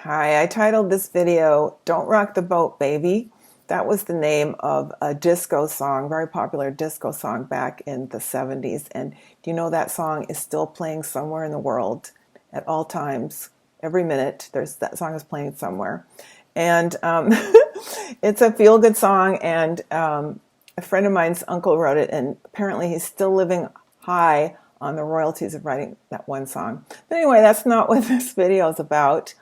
Hi, I titled this video, Don't Rock the Boat, Baby. That was the name of a disco song, very popular disco song back in the 70s. And do you know that song is still playing somewhere in the world at all times? Every minute, that song is playing somewhere. And it's a feel-good song, and a friend of mine's uncle wrote it, and apparently he's still living high on the royalties of writing that one song. But anyway, that's not what this video is about.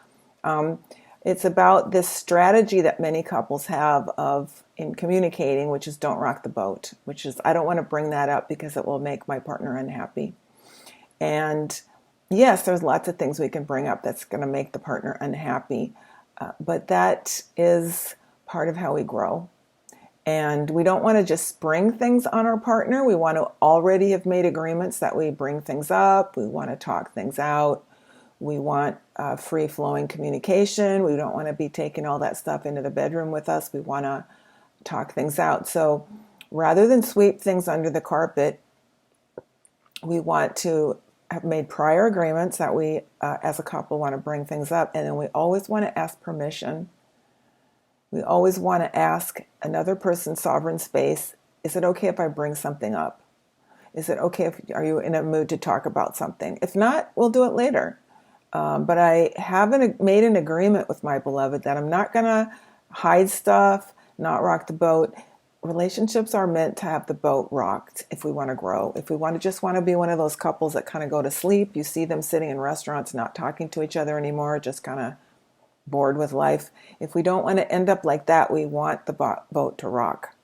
It's about this strategy that many couples have in communicating, which is don't rock the boat, which is I don't want to bring that up because it will make my partner unhappy. And yes, there's lots of things we can bring up that's going to make the partner unhappy, but that is part of how we grow. And we don't want to just spring things on our partner. We want to already have made agreements that we bring things up. We want to talk things out. We want free-flowing communication. We don't want to be taking all that stuff into the bedroom with us. We want to talk things out. So rather than sweep things under the carpet, we want to have made prior agreements that we, as a couple, want to bring things up. And then we always want to ask permission. We always want to ask another person's sovereign space, is it okay if I bring something up? Is it okay are you in a mood to talk about something? If not, we'll do it later. But I haven't made an agreement with my beloved that I'm not going to hide stuff, not rock the boat. Relationships are meant to have the boat rocked if we want to grow. If we just want to be one of those couples that kind of go to sleep, you see them sitting in restaurants not talking to each other anymore, just kind of bored with life. If we don't want to end up like that, we want the boat to rock.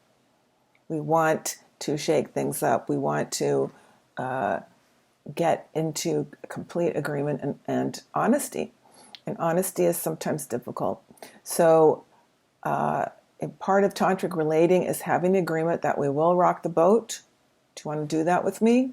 We want to shake things up. We want to get into complete agreement and honesty. And honesty is sometimes difficult. So a part of Tantric relating is having the agreement that we will rock the boat. Do you want to do that with me?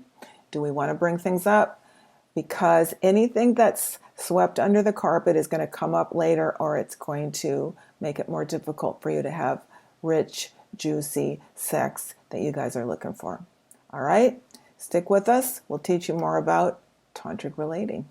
Do we want to bring things up? Because anything that's swept under the carpet is going to come up later, or it's going to make it more difficult for you to have rich, juicy sex that you guys are looking for. All right? Stick with us. We'll teach you more about Tantric relating.